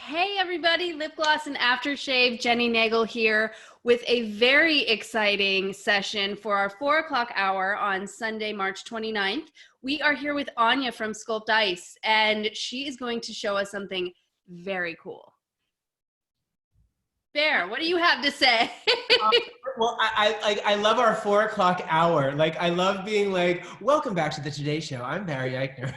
Hey everybody, Lipgloss and Aftershave, Jenny Nagel here with a very exciting session for our 4 o'clock hour on Sunday, March 29th. We are here with Anya from SculptICE, and she is going to show us something very cool. Bear, what do you have to say? Well, I love our 4 o'clock hour. Like, I love being like, welcome back to the Today Show. I'm Barry Eichner.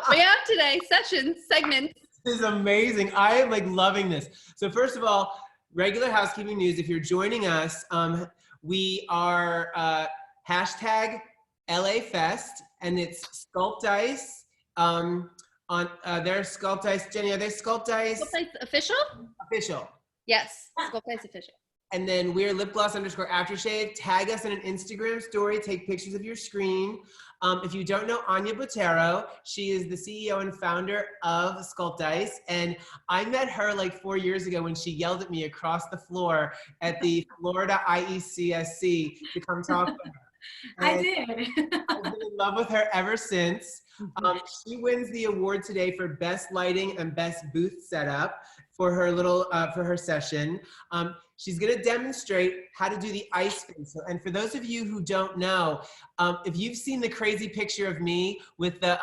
We have today segments. This is amazing. I am like loving this. So first of all, regular housekeeping news. If you're joining us, we are hashtag LA Fest, and it's SculptICE. On their SculptICE. Jenny, are they SculptICE? SculptICE official? Official. Yes, SculptICE official. And then we're Lipgloss_Aftershave. Tag us in an Instagram story. Take pictures of your screen. If you don't know Anya Botero, she is the CEO and founder of SculptICE. And I met her like 4 years ago when she yelled at me across the floor at the Florida IECSC to come talk to her. I did. I've been in love with her ever since. She wins the award today for best lighting and best booth setup for her for her session. She's going to demonstrate how to do the ice facial. And for those of you who don't know, if you've seen the crazy picture of me with the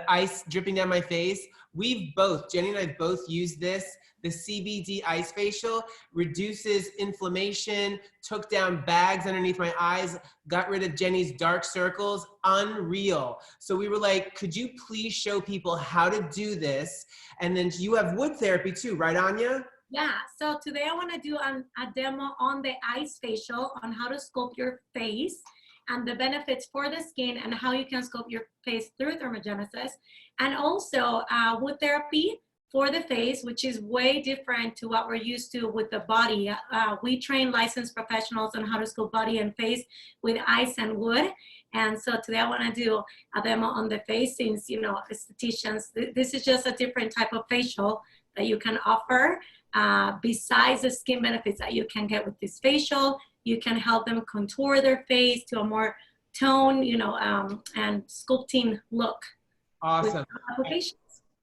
ice dripping down my face, Jenny and I both used this. The CBD ice facial reduces inflammation, took down bags underneath my eyes, got rid of Jenny's dark circles. Unreal. So we were like, could you please show people how to do this? And then you have wood therapy too, right, Anya? Yeah, so today I want to do a demo on the ice facial on how to sculpt your face and the benefits for the skin and how you can sculpt your face through thermogenesis. And also wood therapy for the face, which is way different to what we're used to with the body. We train licensed professionals on how to sculpt body and face with ice and wood. And so today I want to do a demo on the face since, you know, estheticians, this is just a different type of facial that you can offer. Besides the skin benefits that you can get with this facial, you can help them contour their face to a more tone, you know, and sculpting look. Awesome.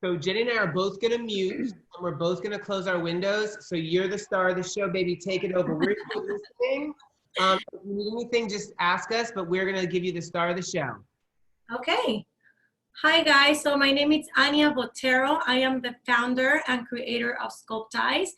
So Jenny and I are both going to mute, and we're both going to close our windows. So you're the star of the show, baby. Take it over. We're listening. If you need anything, just ask us, but we're going to give you the star of the show. Okay. Hi, guys. So my name is Anya Botero. I am the founder and creator of SculptICE.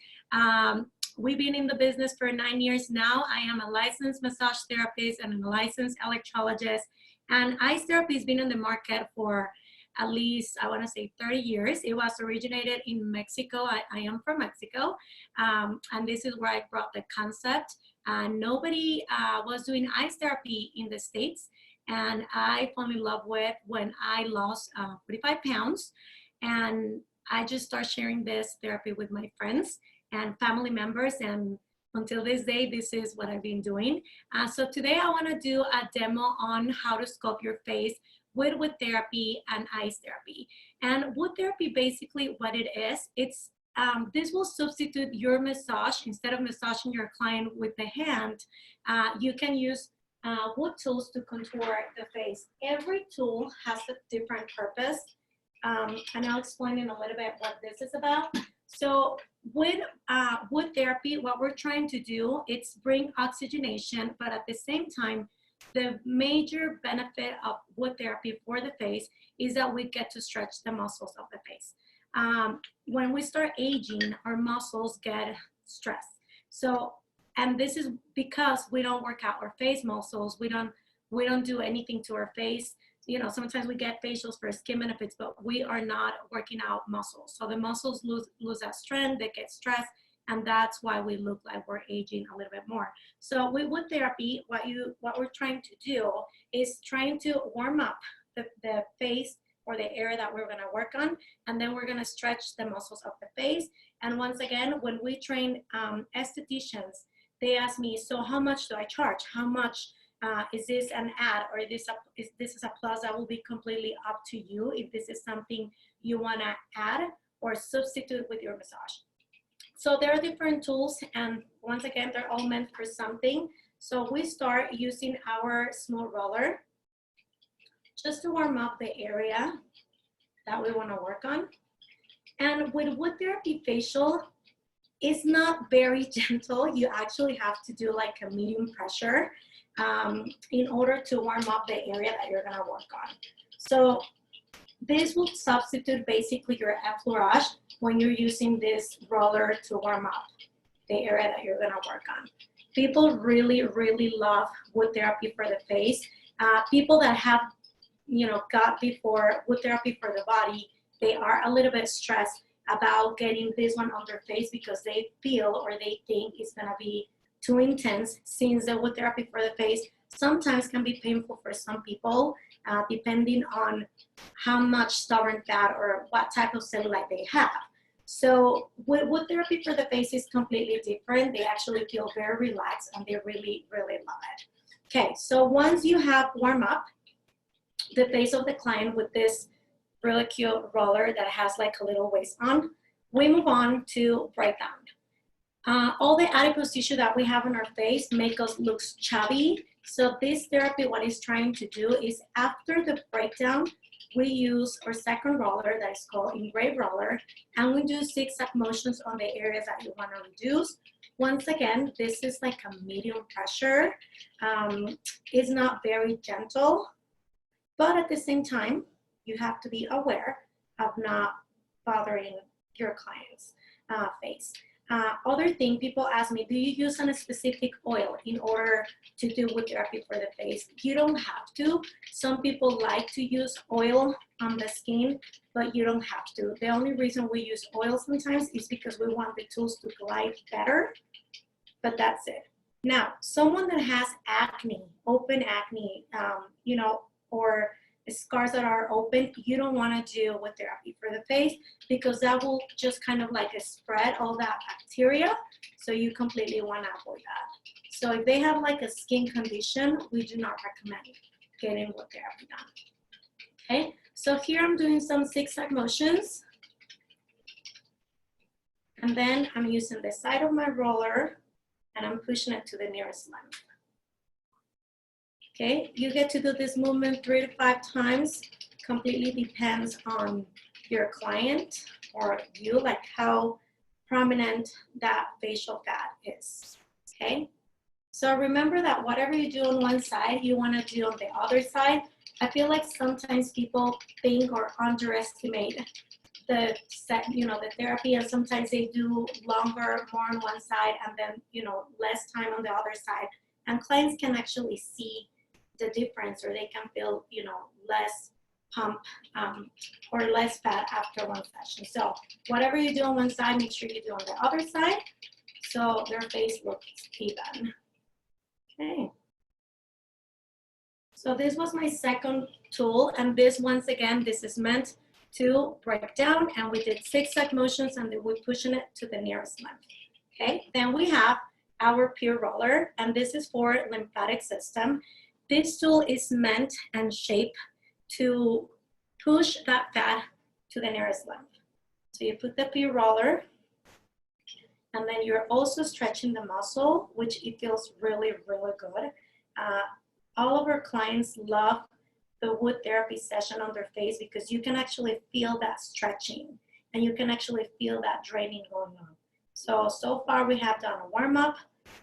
We've been in the business for 9 years now. I am a licensed massage therapist and a licensed electrologist. And ice therapy has been in the market for at least, I want to say 30 years. It was originated in Mexico. I am from Mexico. And this is where I brought the concept. Nobody was doing ice therapy in the States. And I fell in love with when I lost 45 pounds. And I just started sharing this therapy with my friends and family members. And until this day, this is what I've been doing. So today I want to do a demo on how to sculpt your face with wood therapy and ice therapy. And wood therapy, basically what it is, it's this will substitute your massage. Instead of massaging your client with the hand, you can use wood tools to contour the face. Every tool has a different purpose, and I'll explain in a little bit what this is about. So with wood therapy, what we're trying to do is bring oxygenation, but at the same time, the major benefit of wood therapy for the face is that we get to stretch the muscles of the face. When we start aging, our muscles get stressed. So, and this is because we don't work out our face muscles. We don't do anything to our face. You know, sometimes we get facials for skin benefits, but we are not working out muscles. So the muscles lose that strength, they get stressed, and that's why we look like we're aging a little bit more. So with wood therapy, what we're trying to do is trying to warm up the face or the area that we're gonna work on, and then we're gonna stretch the muscles of the face. And once again, when we train estheticians, they ask me, so how much do I charge? How much is this an ad, or is this a plus? That will be completely up to you if this is something you wanna add or substitute with your massage. So there are different tools, and once again, they're all meant for something. So we start using our smooth roller just to warm up the area that we want to work on. And with wood therapy facial, it's not very gentle. You actually have to do like a medium pressure in order to warm up the area that you're gonna work on. So this will substitute basically your effleurage when you're using this roller to warm up the area that you're gonna work on. People really, really love wood therapy for the face. People that have, got before wood therapy for the body, they are a little bit stressed about getting this one on their face because they feel or they think it's gonna be too intense, since the wood therapy for the face sometimes can be painful for some people, depending on how much stubborn fat or what type of cellulite they have. So wood therapy for the face is completely different. They actually feel very relaxed and they really, really love it. Okay, so once you have warm up the face of the client with this really cute roller that has like a little waist on, we move on to breakdown. All the adipose tissue that we have on our face make us look chubby. So this therapy, what it's trying to do is after the breakdown, we use our second roller that is called engrave roller, and we do zigzag motions on the areas that you want to reduce. Once again, this is like a medium pressure. It's not very gentle, but at the same time, you have to be aware of not bothering your client's face. Other thing, people ask me, do you use a specific oil in order to do wood therapy for the face? You don't have to. Some people like to use oil on the skin, but you don't have to. The only reason we use oil sometimes is because we want the tools to glide better, but that's it. Now, someone that has acne, open acne, or scars that are open, you don't want to do wood therapy for the face because that will just kind of like spread all that bacteria. So you completely want to avoid that. So if they have like a skin condition, we do not recommend getting wood therapy done. Okay, so here I'm doing some zigzag motions. And then I'm using the side of my roller and I'm pushing it to the nearest length. Okay, you get to do this movement 3 to 5 times. Completely depends on your client or you, like how prominent that facial fat is. Okay, so remember that whatever you do on one side, you want to do on the other side. I feel like sometimes people think or underestimate the therapy, and sometimes they do longer, more on one side, and then less time on the other side. And clients can actually see the difference, or they can feel less pump or less fat after one session. So whatever you do on one side, make sure you do on the other side so their face looks even. Okay, so this was my second tool, and this, once again, this is meant to break down, and we did zigzag motions and then we're pushing it to the nearest length. Okay, then we have our pure roller, and this is for lymphatic system. This tool is meant and shaped to push that fat to the nearest length. So you put the pure roller, and then you're also stretching the muscle, which it feels really, really good. All of our clients love the wood therapy session on their face because you can actually feel that stretching and you can actually feel that draining going on. So far we have done a warm up,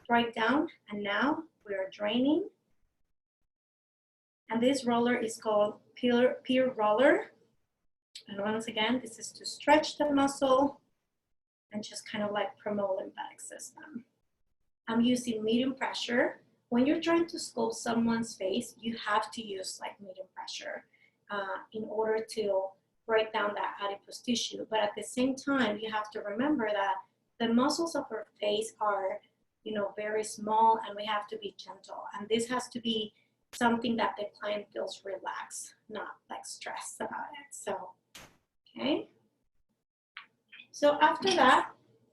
breakdown, and now we are draining. And this roller is called pure roller. And once again, this is to stretch the muscle and just kind of like promote lymphatic system. I'm using medium pressure. When you're trying to sculpt someone's face, you have to use like medium pressure in order to break down that adipose tissue. But at the same time, you have to remember that the muscles of our face are, very small, and we have to be gentle. And this has to be something that the client feels relaxed, not like stressed about it. So, okay. So after that,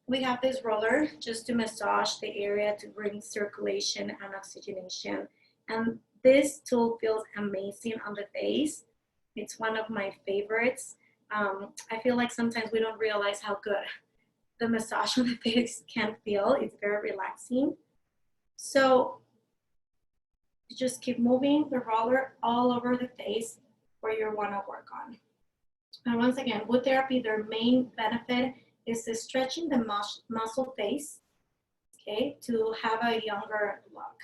we have this roller just to massage the area to bring circulation and oxygenation. And this tool feels amazing on the face. It's one of my favorites. I feel like sometimes we don't realize how good the massage on the face can feel. It's very relaxing. So you just keep moving the roller all over the face where you want to work on. And once again, wood therapy, their main benefit is the stretching the muscle face, okay, to have a younger look.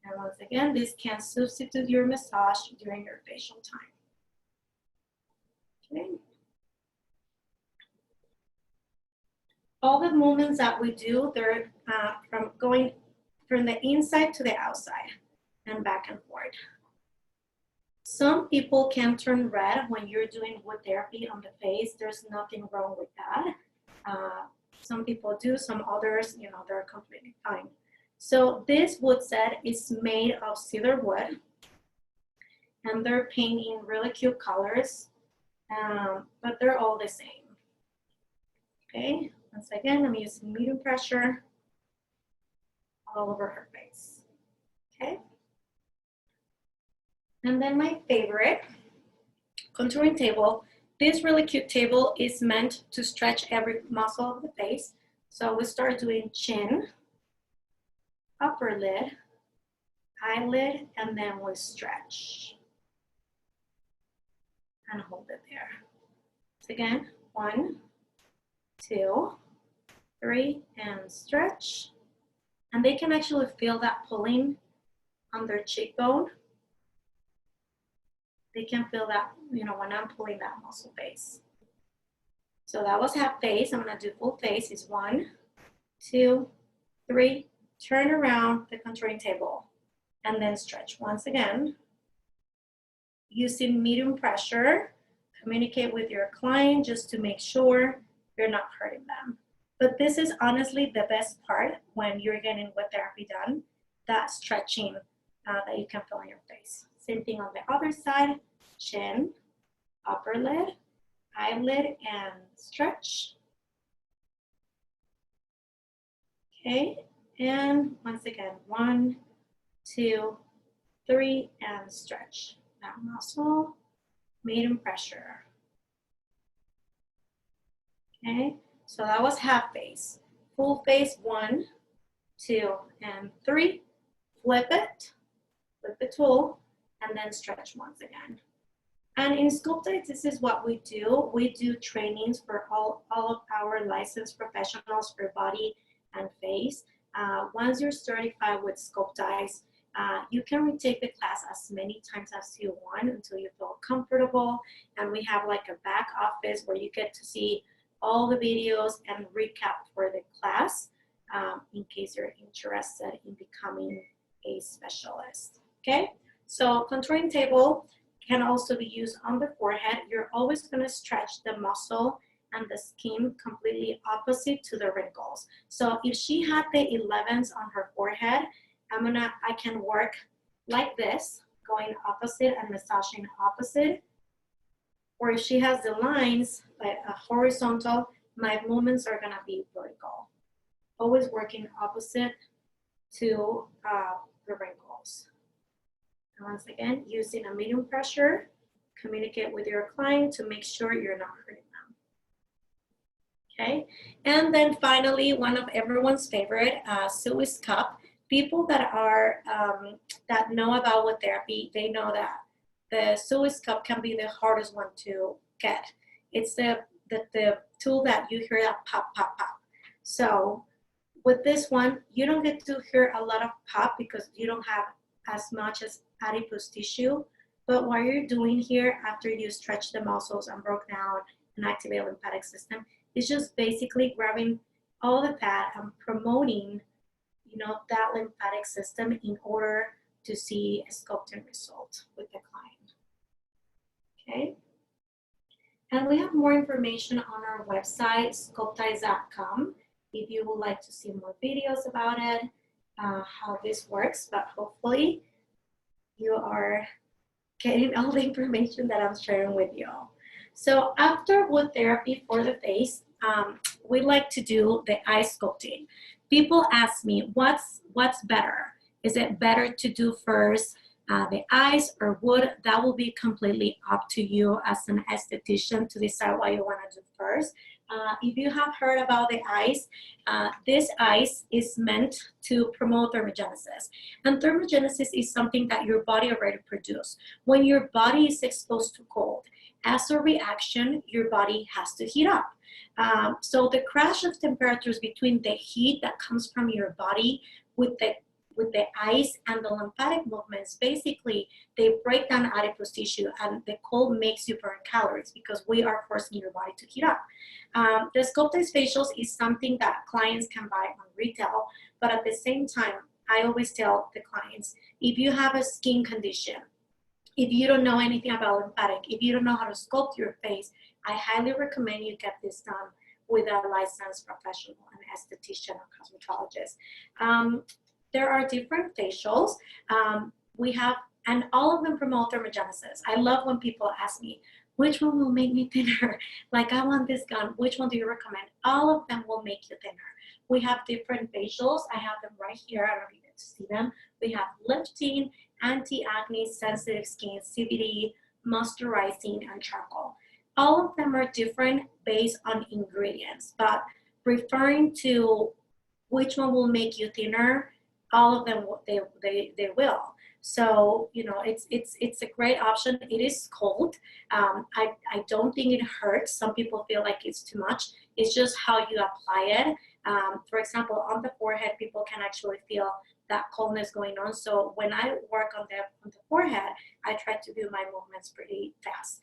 And once again, this can substitute your massage during your facial time. Okay. All the movements that we do, they're from going from the inside to the outside and back and forth. Some people can turn red when you're doing wood therapy on the face. There's nothing wrong with that. Some people do, some others, you know, they're completely fine. So this wood set is made of cedar wood, and they're painting really cute colors, but they're all the same. Okay, once again, I'm using medium pressure all over her face. Okay. And then my favorite, contouring table. This really cute table is meant to stretch every muscle of the face. So we start doing chin, upper lid, eyelid, and then we stretch. And hold it there. So again, 1, 2, 3, and stretch. And they can actually feel that pulling on their cheekbone. They can feel that, you know, when I'm pulling that muscle face. So that was half face. I'm gonna do full face. Is 1, 2, 3, turn around the contouring table, and then stretch once again. Using medium pressure, communicate with your client just to make sure you're not hurting them. But this is honestly the best part when you're getting wood therapy done, that stretching that you can feel on your face. Same thing on the other side, chin, upper lid, eyelid, and stretch. Okay, and once again, 1, 2, 3, and stretch that muscle, medium pressure. Okay, so that was half face. Full face, 1, 2, and 3. Flip the tool, and then stretch once again. And in SculptICE, this is what we do. We do trainings for all of our licensed professionals for body and face. Once you're certified with SculptICE, you can retake the class as many times as you want until you feel comfortable. And we have like a back office where you get to see all the videos and recap for the class in case you're interested in becoming a specialist. Okay, so contouring table can also be used on the forehead. You're always going to stretch the muscle and the skin completely opposite to the wrinkles. So if she had the 11s on her forehead, I can work like this, going opposite and massaging opposite. Or if she has the lines, like a horizontal, my movements are gonna be vertical. Always working opposite to the wrinkles. And once again, using a medium pressure, communicate with your client to make sure you're not hurting them. Okay, and then finally, one of everyone's favorite, Suisse cup. People that are that know about wood therapy, they know that the Suisse cup can be the hardest one to get. It's the tool that you hear that pop, pop, pop. So with this one, you don't get to hear a lot of pop because you don't have as much as adipose tissue. But what you're doing here after you stretch the muscles and broke down and activate the lymphatic system is just basically grabbing all the fat and promoting, you know, that lymphatic system in order to see a sculpting result with the client. Okay, and we have more information on our website, SculptICE.com, if you would like to see more videos about it, how this works, but hopefully you are getting all the information that I'm sharing with you. So after wood therapy for the face, we like to do the eye sculpting. People ask me, what's better? Is it better to do first the eyes or wood? That will be completely up to you as an esthetician to decide what you want to do first. If you have heard about the ice, this ice is meant to promote thermogenesis. And thermogenesis is something that your body already produces. When your body is exposed to cold as a reaction, your body has to heat up. So the crash of temperatures between the heat that comes from your body with the ice and the lymphatic movements, basically they break down adipose tissue, and the cold makes you burn calories because we are forcing your body to heat up. The SculptICE facials is something that clients can buy on retail, but at the same time, I always tell the clients, if you have a skin condition, if you don't know anything about lymphatic, if you don't know how to sculpt your face, I highly recommend you get this done with a licensed professional, an esthetician or cosmetologist. There are different facials. We have, and all of them promote thermogenesis. I love when people ask me, which one will make me thinner? Like, I want this gun. Which one do you recommend? All of them will make you thinner. We have different facials. I have them right here. I don't know if you get to see them. We have lifting, anti-acne, sensitive skin, CBD, moisturizing, and charcoal. All of them are different based on ingredients, but referring to which one will make you thinner, all of them, they will. So, you know, it's a great option. It is cold. I don't think it hurts. Some people feel like it's too much. It's just how you apply it. For example, on the forehead, people can actually feel that coldness going on. So when I work on the forehead, I try to do my movements pretty fast.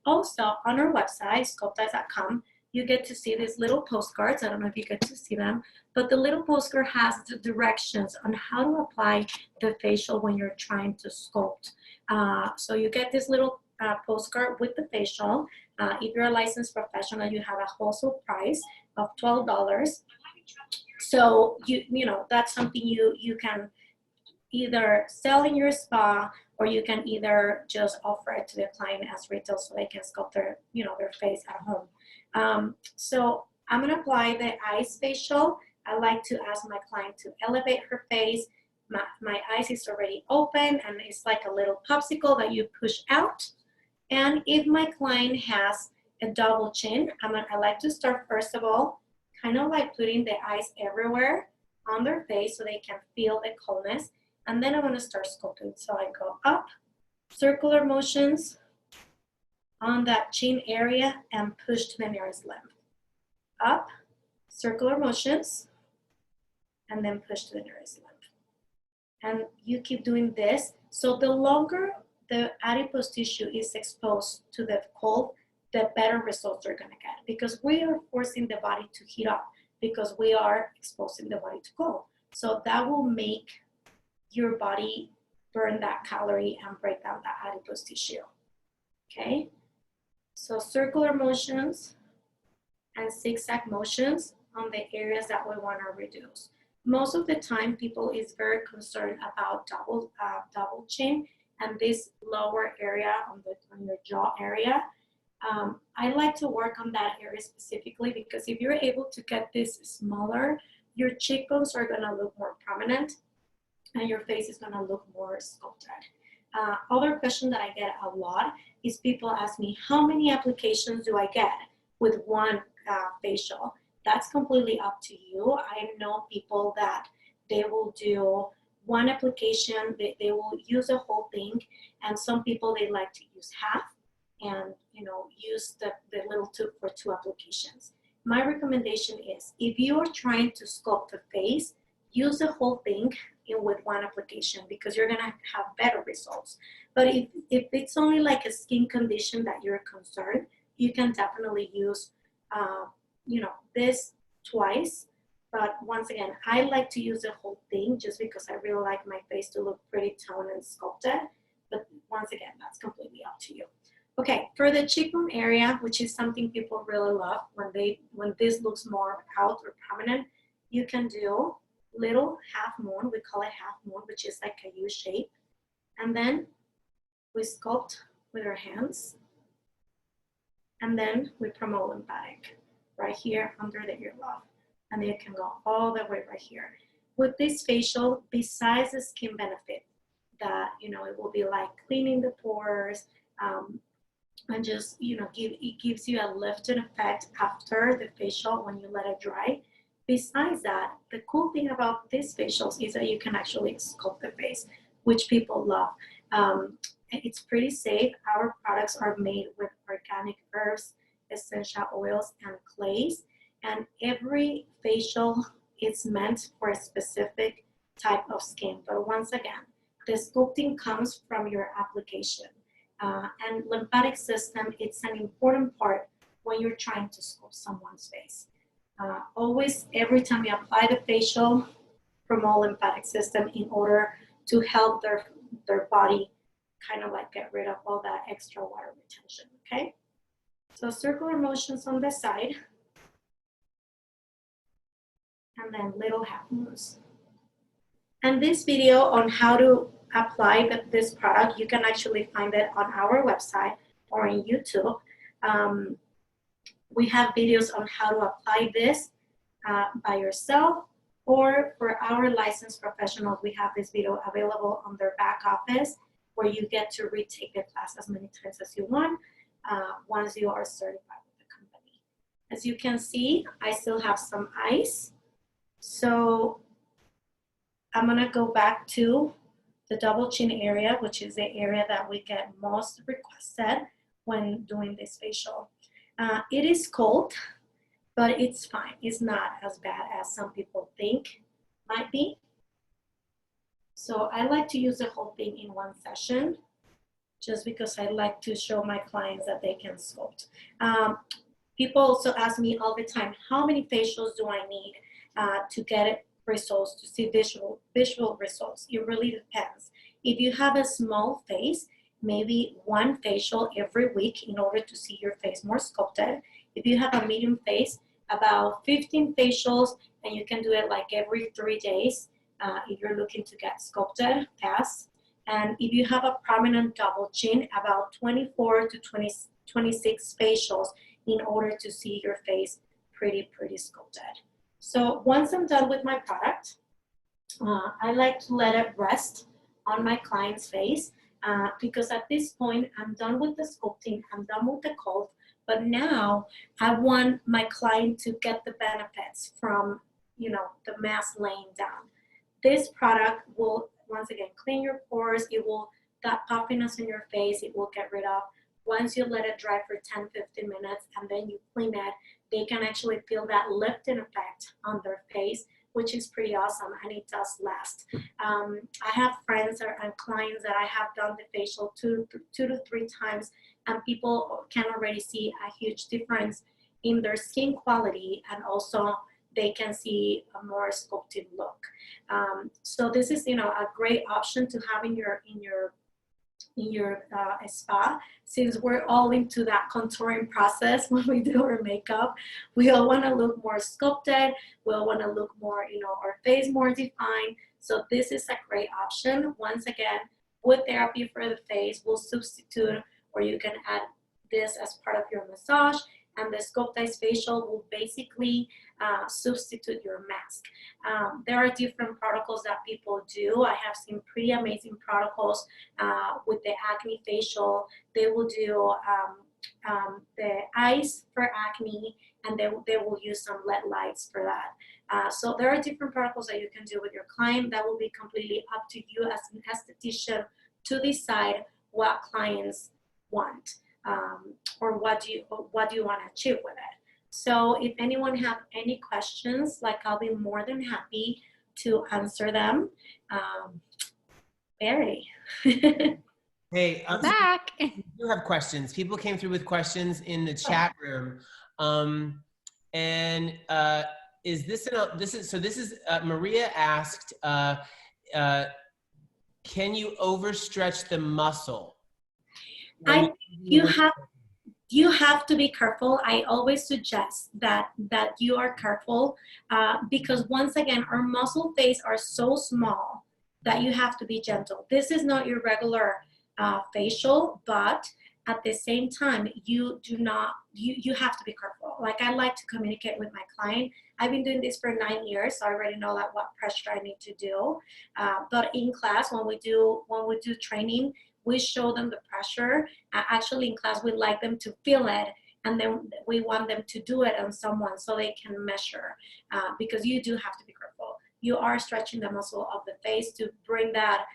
Also, on our website, SculptICE.com, you get to see these little postcards. I don't know if you get to see them, but the little postcard has the directions on how to apply the facial when you're trying to sculpt. So you get this little postcard with the facial. If you're a licensed professional, you have a wholesale price of $12. So you know that's something you can either sell in your spa, or you can either just offer it to the client as retail so they can sculpt their face at home. So I'm gonna apply the ice facial. I like to ask my client to elevate her face. My eyes is already open, and it's like a little popsicle that you push out. And if my client has a double chin, I like to start first of all, kind of like putting the ice everywhere on their face so they can feel the coldness. And then I'm gonna start sculpting. So I go up, circular motions on that chin area and push to the nearest limb. Up, circular motions, and then push to the nearest limb. And you keep doing this. So the longer the adipose tissue is exposed to the cold, the better results you're gonna get, because we are forcing the body to heat up because we are exposing the body to cold. So that will make your body burn that calorie and break down that adipose tissue, okay? So circular motions and zigzag motions on the areas that we wanna reduce. Most of the time, people is very concerned about double chin and this lower area on your jaw area. I like to work on that area specifically because if you're able to get this smaller, your cheekbones are gonna look more prominent and your face is gonna look more sculpted. Other question that I get a lot is people ask me, how many applications do I get with one facial? That's completely up to you. I know people that they will do one application, they will use the whole thing, and some people, they like to use half and use the little tube for 2 applications. My recommendation is, if you are trying to sculpt the face, use the whole thing with one application because you're gonna have better results. But if it's only like a skin condition that you're concerned, you can definitely use this twice. But once again, I like to use the whole thing just because I really like my face to look pretty toned and sculpted. But once again, that's completely up to you. Okay, for the cheekbone area, which is something people really love when this looks more out or prominent, you can do little half moon. We call it half moon, which is like a U shape. And then we sculpt with our hands. And then we promote lymphatic right here under the earlobe. And it can go all the way right here. With this facial, besides the skin benefit, that it will be like cleaning the pores, and just it gives you a lifting effect after the facial when you let it dry. Besides that, the cool thing about these facials is that you can actually sculpt the face, which people love. It's pretty safe. Our products are made with organic herbs, essential oils, and clays. And every facial is meant for a specific type of skin. But once again, the sculpting comes from your application. And lymphatic system, it's an important part when you're trying to sculpt someone's face. Always, every time you apply the facial, promote lymphatic system in order to help their body kind of like get rid of all that extra water retention, okay? So circular motions on the side, and then little half moons. And this video on how to apply this product, you can actually find it on our website or on YouTube. We have videos on how to apply this by yourself, or for our licensed professionals, we have this video available on their back office where you get to retake the class as many times as you want once you are certified with the company. As you can see, I still have some ice. So I'm gonna go back to the double chin area, which is the area that we get most requested when doing this facial. It is cold, but it's fine. It's not as bad as some people think might be. So I like to use the whole thing in one session, just because I like to show my clients that they can sculpt. People also ask me all the time, how many facials do I need to get results, to see visual results? It really depends. If you have a small face, maybe one facial every week in order to see your face more sculpted. If you have a medium face, about 15 facials, and you can do it like every 3 days if you're looking to get sculpted fast. And if you have a prominent double chin, about 24 to 26 facials in order to see your face pretty sculpted. So once I'm done with my product, I like to let it rest on my client's face because at this point, I'm done with the sculpting, I'm done with the cold, but now I want my client to get the benefits from, you know, the mask laying down. This product will, once again, clean your pores. It will, that puffiness in your face, it will get rid of. Once you let it dry for 10, 15 minutes and then you clean it, they can actually feel that lifting effect on their face, which is pretty awesome, and it does last. I have friends and clients that I have done the facial two to three times, and people can already see a huge difference in their skin quality, and also they can see a more sculpted look. So this is, you know, a great option to have in your spa, since we're all into that contouring process when we do our makeup. We all want to look more sculpted. We all want to look more, you know, our face more defined. So this is a great option. Once again, wood therapy for the face will substitute, or you can add this as part of your massage, and the SculptICE facial will basically substitute your mask. There are different protocols that people do. I have seen pretty amazing protocols with the acne facial. They will do the ice for acne, and they will use some LED lights for that. So there are different protocols that you can do with your client. That will be completely up to you as an esthetician to decide what clients want. Or what do you want to achieve with it. So if anyone have any questions, like, I'll be more than happy to answer them. Barry. Hey, Back. We do have questions. People came through with questions in the chat room. Is this Maria asked, can you overstretch the muscle? You have to be careful. I always suggest that you are careful because, once again, our muscle face are so small that you have to be gentle. This is not your regular facial, but at the same time, you have to be careful. Like, I like to communicate with my client. I've been doing this for 9 years, so I already know like what pressure I need to do. But in class, when we do training, we show them the pressure. Actually, in class, we like them to feel it, and then we want them to do it on someone so they can measure, because you do have to be careful. You are stretching the muscle of the face to bring that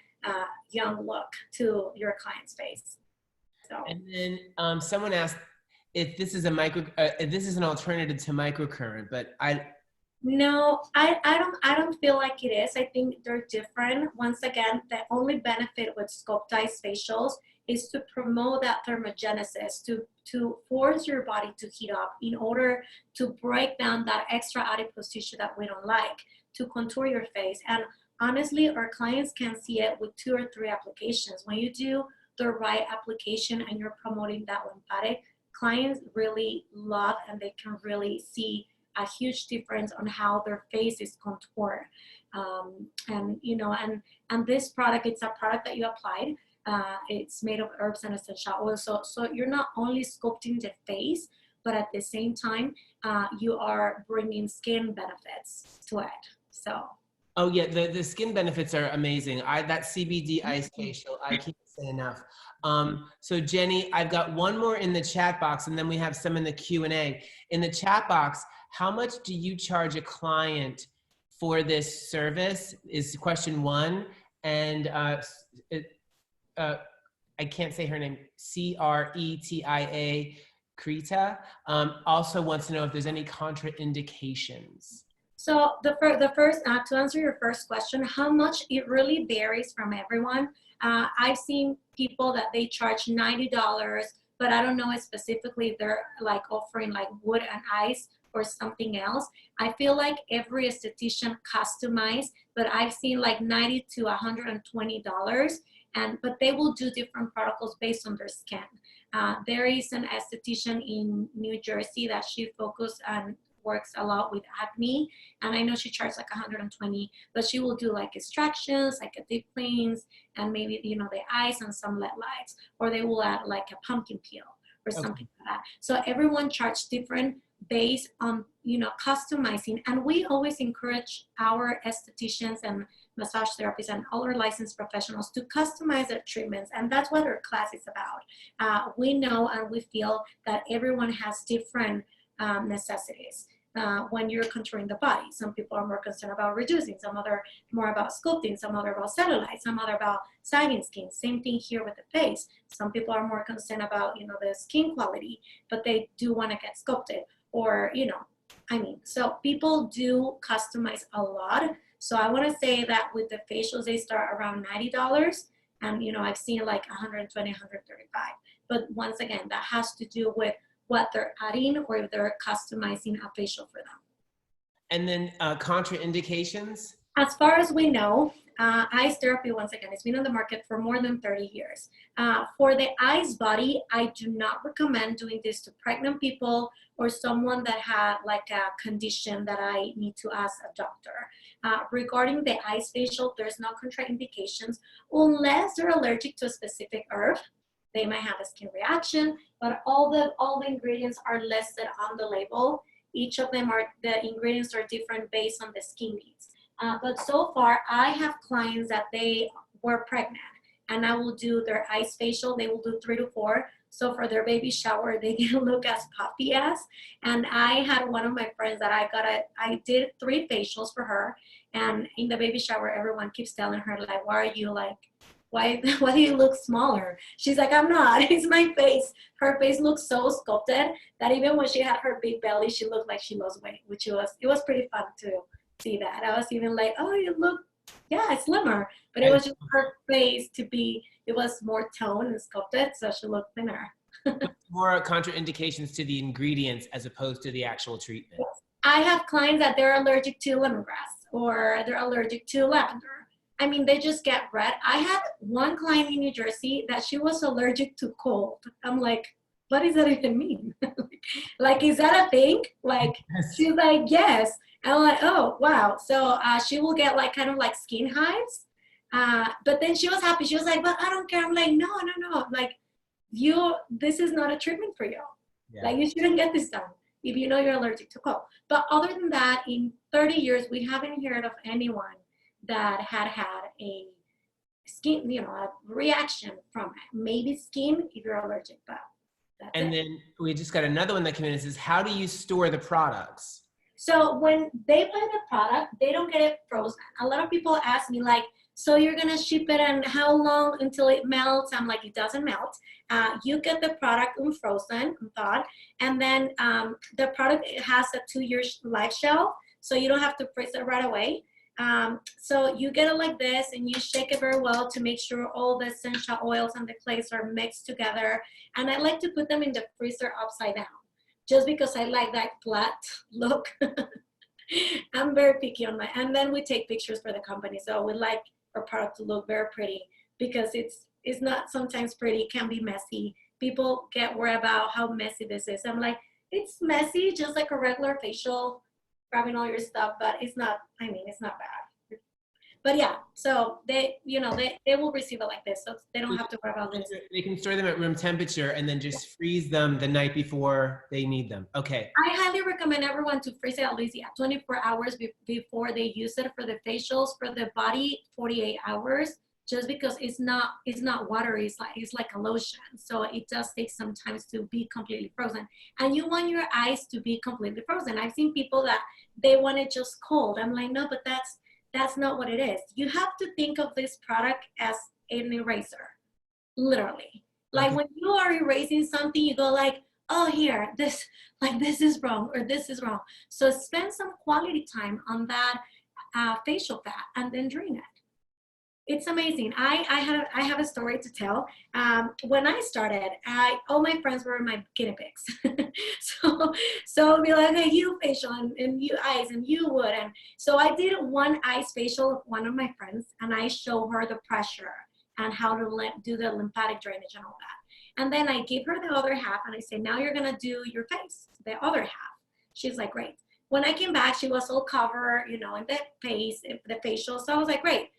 young look to your client's face. So. And then someone asked if this is if this is an alternative to microcurrent, but No, I don't feel like it is. I think they're different. Once again, the only benefit with SculptICE facials is to promote that thermogenesis, to force your body to heat up in order to break down that extra adipose tissue that we don't like, to contour your face. And honestly, our clients can see it with 2 or 3 applications. When you do the right application and you're promoting that lymphatic, clients really love and they can really see a huge difference on how their face is contoured. And you know, and this product, it's a product that you applied. It's made of herbs and essential oils. So you're not only sculpting the face, but at the same time, you are bringing skin benefits to it. So. Oh yeah, the skin benefits are amazing. That CBD ice facial, I can't say enough. So Jenny, I've got one more in the chat box, and then we have some in the Q&A. In the chat box, how much do you charge a client for this service? Is question 1, and I can't say her name. Cretia Krita also wants to know if there's any contraindications. So the first, to answer your first question, how much, it really varies from everyone. I've seen people that they charge $90, but I don't know specifically if they're like offering like wood and ice or something else. I feel like every esthetician customize, but I've seen like $90 to $120, but they will do different protocols based on their skin. There is an esthetician in New Jersey that she focuses on, works a lot with acne, and I know she charges like 120, but she will do like extractions, like a deep cleanse, and maybe, you know, the ice and some LED lights, or they will add like a pumpkin peel or something like that. So everyone charges different based on, you know, customizing. And we always encourage our estheticians and massage therapists and all our licensed professionals to customize their treatments, and that's what our class is about. We know and we feel that everyone has different necessities. When you're contouring the body, some people are more concerned about reducing, some other more about sculpting, some other about cellulite, some other about sagging skin. Same thing here with the face. Some people are more concerned about, you know, the skin quality, but they do want to get sculpted, or, you know, I mean, so people do customize a lot. So I want to say that with the facials, they start around $90, and, you know, I've seen like 120, 135. But once again, that has to do with what they're adding or if they're customizing a facial for them. And then contraindications? As far as we know, ice therapy, once again, it's been on the market for more than 30 years. For the ice body, I do not recommend doing this to pregnant people or someone that had like a condition that I need to ask a doctor. Regarding the ice facial, there's no contraindications unless they're allergic to a specific herb. They might have a skin reaction, but all the ingredients are listed on the label. Each of them the ingredients are different based on the skin needs. But so far, I have clients that they were pregnant, and I will do their ice facial. They will do 3 to 4. So for their baby shower, they can look as puffy as. And I had one of my friends that I did 3 facials for her. And in the baby shower, everyone keeps telling her, like, why are you like, why do you look smaller? She's like, I'm not, it's my face. Her face looks so sculpted that even when she had her big belly, she looked like she lost weight, which it was pretty fun to see that. I was even like, oh, you look, yeah, slimmer. But it was just her face it was more toned and sculpted, so she looked thinner. More contraindications to the ingredients as opposed to the actual treatment. Yes. I have clients that they're allergic to lemongrass or they're allergic to lavender. I mean, they just get red. I had one client in New Jersey that she was allergic to cold. I'm like, what does that even mean? Like, is that a thing? Like, she's like, yes. And I'm like, oh, wow. So she will get like kind of like skin hives. But then she was happy. She was like, but I don't care. I'm like, no. Like, this is not a treatment for you. Yeah. Like, you shouldn't get this done if you know you're allergic to cold. But other than that, in 30 years, we haven't heard of anyone that had a skin, you know, a reaction from it. Maybe skin if you're allergic, but that's it. And then we just got another one that came in and says, how do you store the products? So when they buy the product, they don't get it frozen. A lot of people ask me like, So you're gonna ship it, and how long until it melts? I'm like, it doesn't melt. You get the product unfrozen, unthawed, and then the product has a 2-year life shelf, so you don't have to freeze it right away. So you get it like this, and you shake it very well to make sure all the essential oils and the clays are mixed together. And I like to put them in the freezer upside down, just because I like that flat look. I'm very picky on my, and then we take pictures for the company. So we like our product to look very pretty, because it's not sometimes pretty, it can be messy. People get worried about how messy this is. I'm like, it's messy, just like a regular facial, grabbing all your stuff, but it's not, I mean, it's not bad. But yeah, so they, you know, they will receive it like this, so they don't have to worry about this. They can store them at room temperature and then just freeze them the night before they need them. Okay. I highly recommend everyone to freeze it at least 24 hours before they use it. For the facials, for the body, 48 hours, just because it's not watery, it's like a lotion. So it does take some time to be completely frozen. And you want your eyes to be completely frozen. I've seen people that they want it just cold. I'm like, no, but that's not what it is. You have to think of this product as an eraser, literally. Like when you are erasing something, you go like, oh, here, this is wrong, or this is wrong. So spend some quality time on that facial fat and then drain it. It's amazing. I have a story to tell. When I started, all my friends were my guinea pigs. so I'll be like, hey, you facial, and you eyes, and you would. And so I did one eyes facial with one of my friends, and I show her the pressure and how to do the lymphatic drainage and all that. And then I give her the other half, and I say, now you're gonna do your face, the other half. She's like, great. When I came back, she was all covered, you know, in the face, the facial. So I was like, great.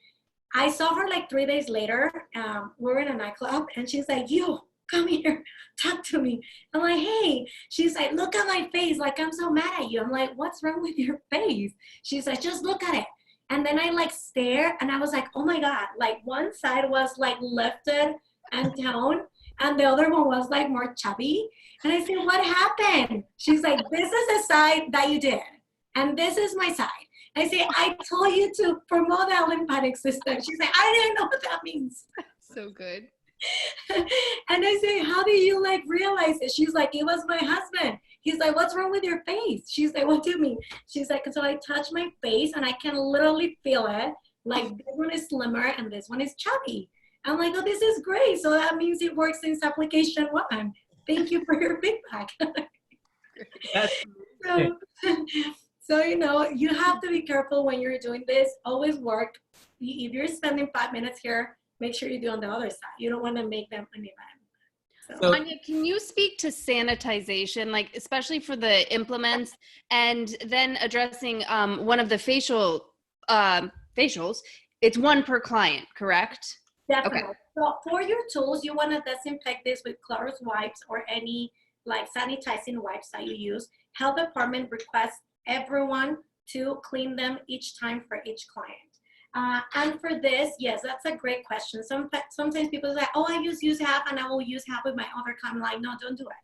I saw her like 3 days later. We're in a nightclub, and she's like, you, come here, talk to me. I'm like, hey. She's like, look at my face, like I'm so mad at you. I'm like, what's wrong with your face? She's like, just look at it. And then I like stare, and I was like, oh my God, like one side was like lifted and toned, and the other one was like more chubby. And I said, what happened? She's like, this is the side that you did, and this is my side. I say, I told you to promote that lymphatic system. She's like, I didn't know what that means. So good. And I say, how do you like realize it? She's like, it was my husband. He's like, what's wrong with your face? She's like, what do you mean? She's like, so I touch my face, and I can literally feel it. Like this one is slimmer and this one is chubby. I'm like, oh, this is great. So that means it works since application 1. Thank you for your feedback. So, you know, you have to be careful when you're doing this. Always work. If you're spending 5 minutes here, make sure you do on the other side. You don't want to make them uneven. So, Anya, can you speak to sanitization, like especially for the implements, and then addressing one of the facials? It's one per client, correct? Definitely. Okay. So for your tools, you want to disinfect this with Clorox wipes or any like sanitizing wipes that you use. Health department requests everyone to clean them each time for each client. And for this, yes, that's a great question. Sometimes people say, oh, I use half and I will use half with my other kind. I'm like, no, don't do it.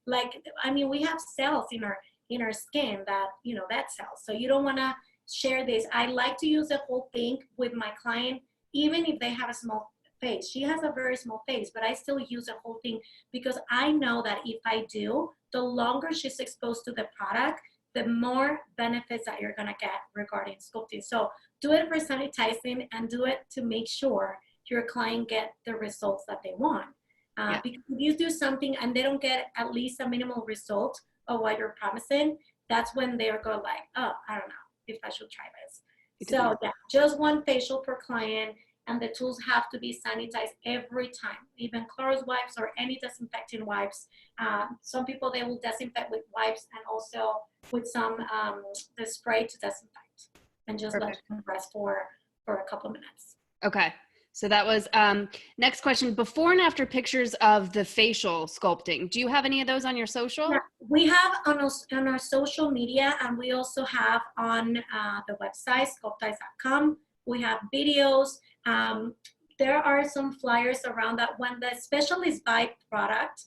Like, I mean, we have cells in our skin that, you know, that cells. So you don't want to share this. I like to use the whole thing with my client, even if they have a small face. She has a very small face, but I still use the whole thing because I know that if I do, the longer she's exposed to the product, the more benefits that you're gonna get regarding sculpting. So do it for sanitizing and do it to make sure your client get the results that they want. Because if you do something and they don't get at least a minimal result of what you're promising, that's when they're going like, oh, I don't know if I should try this. So yeah, just one facial per client, and the tools have to be sanitized every time, even Clorox wipes or any disinfecting wipes. Some people, they will disinfect with wipes and also with some the spray to disinfect, and just let them rest for a couple minutes. Okay. So that was next question. Before and after pictures of the facial sculpting. Do you have any of those on your social? Yeah, we have on our social media, and we also have on the website, SculptICE.com. We have videos. There are some flyers around that when the specialists buy product,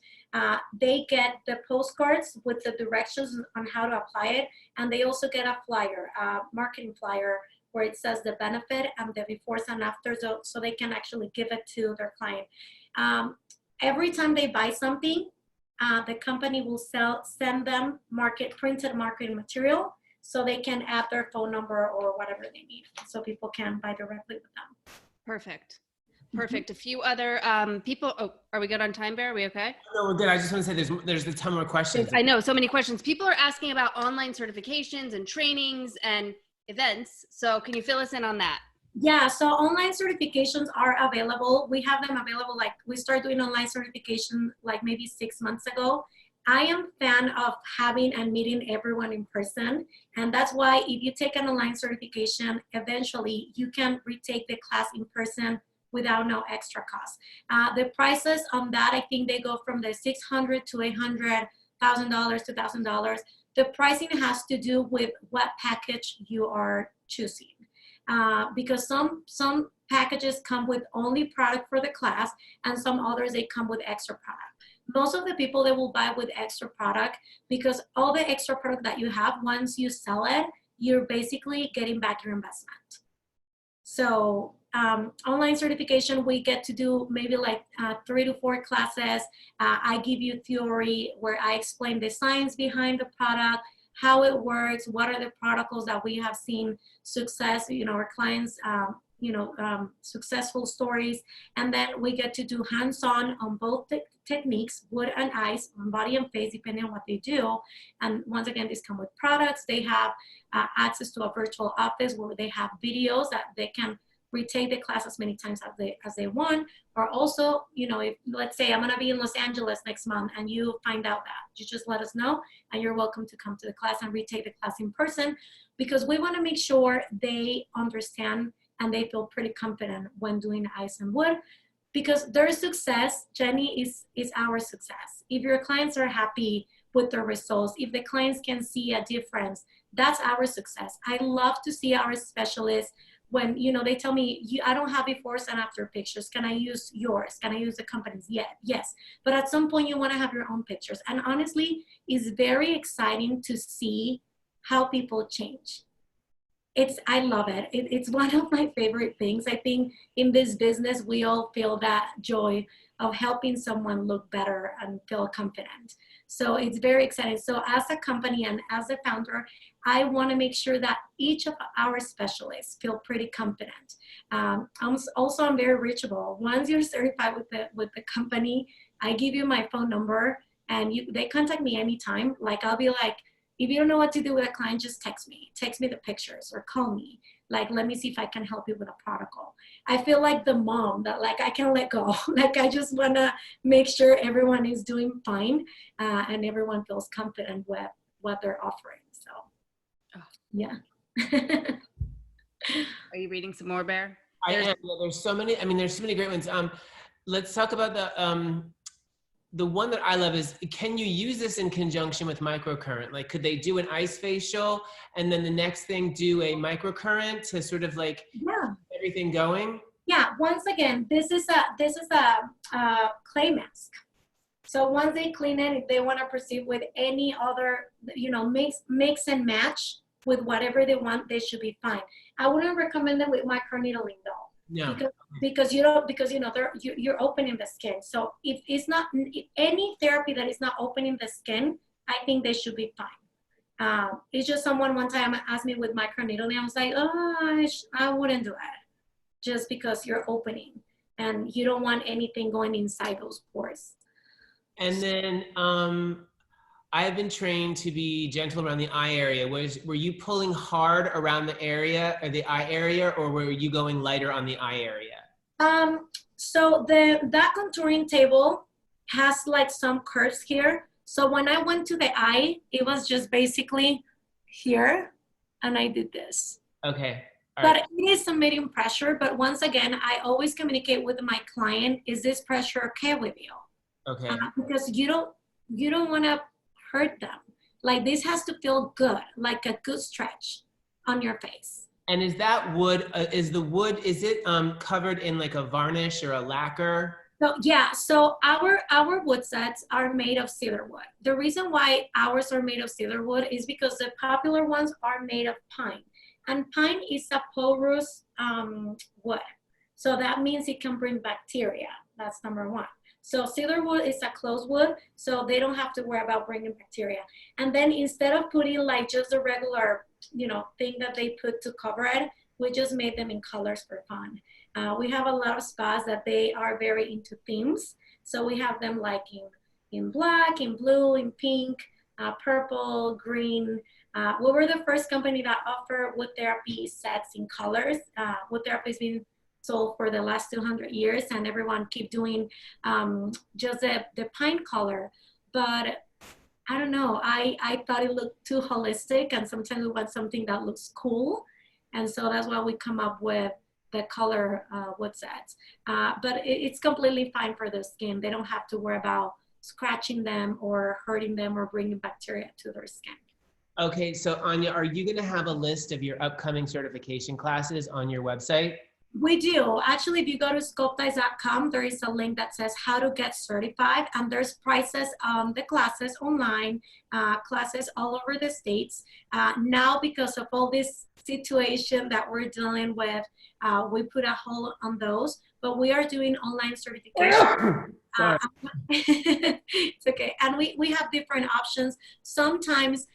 They get the postcards with the directions on how to apply it. And they also get a flyer, a marketing flyer, where it says the benefit and the befores and afters, so they can actually give it to their client. Every time they buy something, the company will send them printed marketing material so they can add their phone number or whatever they need, so people can buy directly with them. Perfect. Perfect. A few other people. Oh, are we good on time, Bear? Are we okay? No, we're good. I just want to say there's a ton more questions. I know, so many questions. People are asking about online certifications and trainings and events. So can you fill us in on that? Yeah, so online certifications are available. We have them available, like we started doing online certification like maybe 6 months ago. I am a fan of having and meeting everyone in person. And that's why if you take an online certification, eventually you can retake the class in person without no extra cost. The prices on that, I think they go from the $600 to $800, $1,000 to $1,000. The pricing has to do with what package you are choosing. Because some packages come with only product for the class, and some others, they come with extra product. Most of the people, they will buy with extra product, because all the extra product that you have, once you sell it, you're basically getting back your investment. So online certification, we get to do maybe like 3 to 4 classes. I give you theory where I explain the science behind the product, how it works, what are the protocols that we have seen success, our clients, successful stories. And then we get to do hands-on on both techniques, wood and ice, on body and face, depending on what they do. And once again, these come with products. They have access to a virtual office where they have videos that they can retake the class as many times as they want. Or also, if let's say I'm gonna be in Los Angeles next month and you find out that, you just let us know and you're welcome to come to the class and retake the class in person, because we wanna make sure they understand and they feel pretty confident when doing ice and wood, because their success, Jenny, is our success. If your clients are happy with the results, if the clients can see a difference, that's our success. I love to see our specialists when they tell me, I don't have befores and after pictures. Can I use yours? Can I use the company's? Yeah, yes. But at some point you want to have your own pictures. And honestly, it's very exciting to see how people change. I love it. It's one of my favorite things. I think in this business, we all feel that joy of helping someone look better and feel confident. So it's very exciting. So as a company and as a founder, I want to make sure that each of our specialists feel pretty confident. I'm very reachable. Once you're certified with the company, I give you my phone number and they contact me anytime. Like I'll be like, if you don't know what to do with a client, just text me the pictures or call me. Like, let me see if I can help you with a protocol. I feel like the mom that I can't let go. Like I just want to make sure everyone is doing fine and everyone feels confident with what they're offering. So, yeah. Are you reading some more, Bear? I am. Yeah, there's so many. I mean, there's so many great ones. Let's talk about the one that I love is, can you use this in conjunction with microcurrent? Like, could they do an ice facial and then the next thing do a microcurrent to sort of like keep everything going? Yeah. Once again, this is a clay mask. So once they clean it, if they want to proceed with any other, mix and match with whatever they want, they should be fine. I wouldn't recommend it with microneedling though. Yeah. Because you're opening the skin. So if any therapy that is not opening the skin, I think they should be fine. It's just someone one time asked me with microneedling. I was like, I wouldn't do it, just because you're opening and you don't want anything going inside those pores. And then I have been trained to be gentle around the eye area. Were you pulling hard around the area or the eye area, or were you going lighter on the eye area? So that contouring table has like some curves here. So when I went to the eye, it was just basically here, and I did this. Okay. All But right. it is some medium pressure. But once again, I always communicate with my client: is this pressure okay with you? Okay. Because you don't want to hurt them. Like, this has to feel good, like a good stretch on your face. And is that wood, is it covered in like a varnish or a lacquer? So yeah, so our wood sets are made of cedar wood. The reason why ours are made of cedar wood is because the popular ones are made of pine, and pine is a porous wood. So that means it can bring bacteria. That's number one. So cedar wood is a closed wood, so they don't have to worry about bringing bacteria. And then instead of putting like just a regular, thing that they put to cover it, we just made them in colors for fun. We have a lot of spas that they are very into themes. So we have them like in black, in blue, in pink, purple, green. We were the first company that offered wood therapy sets in colors. Wood therapy has been sold for the last 200 years, and everyone keep doing just the pine color. But I don't know, I thought it looked too holistic, and sometimes we want something that looks cool. And so that's why we come up with the color wood sets. But it's completely fine for the skin. They don't have to worry about scratching them or hurting them or bringing bacteria to their skin. Okay, so Anya, are you gonna have a list of your upcoming certification classes on your website? We do. Actually, if you go to SculptICE.com, there is a link that says how to get certified, and there's prices on the classes online, classes all over the States. Now, because of all this situation that we're dealing with, we put a hold on those, but we are doing online certification. It's okay. And we have different options. Sometimes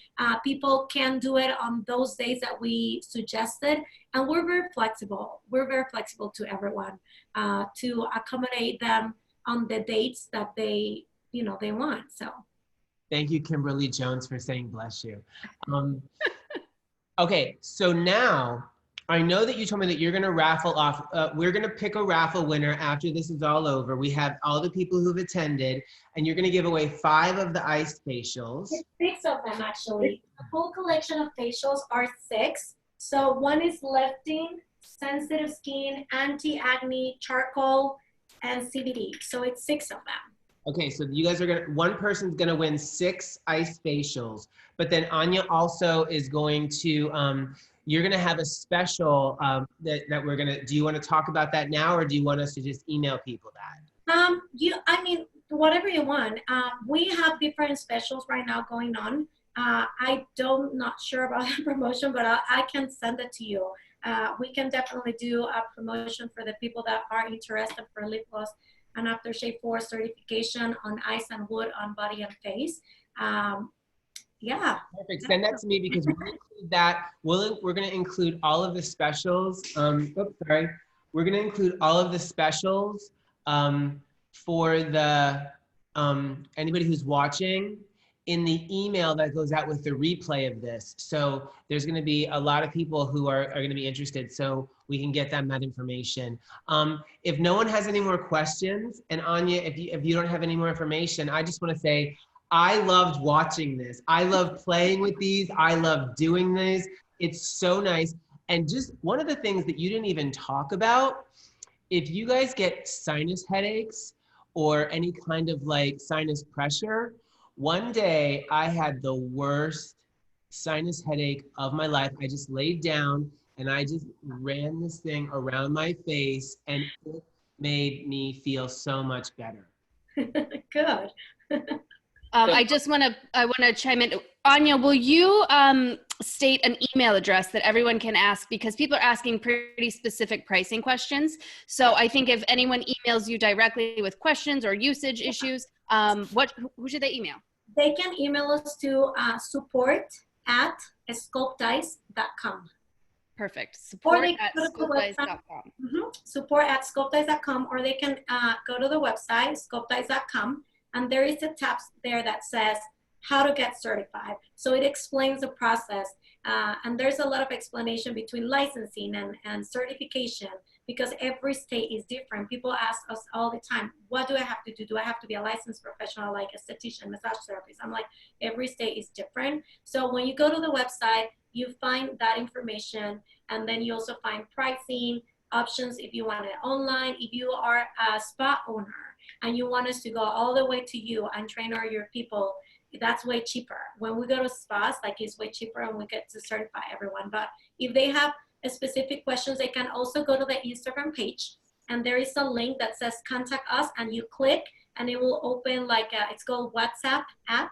people can do it on those days that we suggested, and we're very flexible. We're very flexible to everyone to accommodate them on the dates that they want. So Thank you, Kimberly Jones, for saying bless you. Okay, so now I know that you told me that you're gonna raffle off, we're gonna pick a raffle winner after this is all over. We have all the people who've attended, and you're gonna give away 5 of the ice facials. It's 6 of them, actually. The full collection of facials are 6. So one is lifting, sensitive skin, anti-acne, charcoal, and CBD. So it's 6 of them. Okay, so you guys are one person's gonna win 6 ice facials, but then Anya also is going to, you're gonna have a special that we're gonna, do you wanna talk about that now, or do you want us to just email people that? Whatever you want. We have different specials right now going on. Not sure about the promotion, but I can send it to you. We can definitely do a promotion for the people that are interested for Lipgloss and Aftershave 4 certification on ice and wood on body and face. Yeah. Perfect. Send that to me, because we're gonna include that. We're gonna include all of the specials. We're gonna include all of the specials for the anybody who's watching in the email that goes out with the replay of this. So there's gonna be a lot of people who are gonna be interested, so we can get them that information. If no one has any more questions, and Anya, if you don't have any more information, I just wanna say, I loved watching this. I love playing with these. I love doing this. It's so nice. And just one of the things that you didn't even talk about, if you guys get sinus headaches or any kind of like sinus pressure, one day I had the worst sinus headache of my life. I just laid down and I just ran this thing around my face, and it made me feel so much better. Good. I want to chime in. Anya, will you state an email address that everyone can ask, because people are asking pretty specific pricing questions. So I think if anyone emails you directly with questions or usage issues, who should they email? They can email us to support@sculptice.com. Perfect. Support@sculptice.com. Support@sculptice.com, or they can go to the website, sculptice.com, and there is a tab there that says how to get certified. So it explains the process. And there's a lot of explanation between licensing and certification, because every state is different. People ask us all the time, what do I have to do? Do I have to be a licensed professional like esthetician, massage therapist? I'm like, every state is different. So when you go to the website, you find that information, and then you also find pricing options if you want it online. If you are a spa owner and you want us to go all the way to you and train all your people, that's way cheaper. When we go to spas, like, it's way cheaper and we get to certify everyone. But if they have specific questions, they can also go to the Instagram page, and there is a link that says contact us, and you click and it will open like it's called WhatsApp app,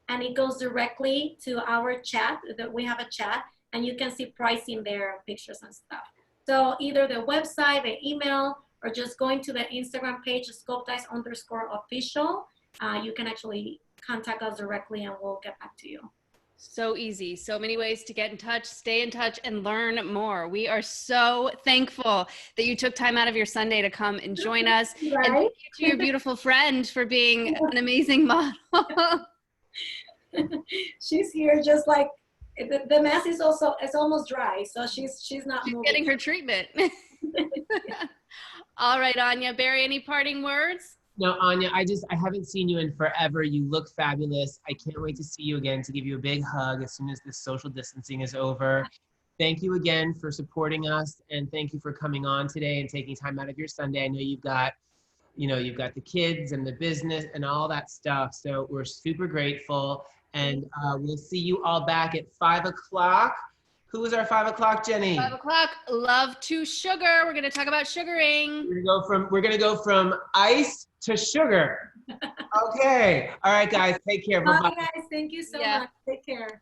and it goes directly to our chat. That we have a chat, and you can see pricing there, pictures and stuff. So either the website, the email, or just going to the Instagram page, SculptICE_official, you can actually contact us directly and we'll get back to you. So easy. So many ways to get in touch, stay in touch, and learn more. We are so thankful that you took time out of your Sunday to come and join us. Right? And thank you to your beautiful friend for being an amazing model. She's here just like, the mess is also, it's almost dry. So she's not moving. Getting her treatment. All right, Anya. Barry, any parting words? No, Anya, I haven't seen you in forever. You look fabulous. I can't wait to see you again, to give you a big hug as soon as this social distancing is over. Thank you again for supporting us, and thank you for coming on today and taking time out of your Sunday. I know you've got the kids and the business and all that stuff, so we're super grateful, and we'll see you all back at 5 o'clock. Who is our 5 o'clock, Jenny? 5 o'clock, love to sugar. We're going to talk about sugaring. We're gonna go from ice to sugar. Okay. All right, guys. Take care. Bye-bye. Bye, guys. Thank you so much. Take care.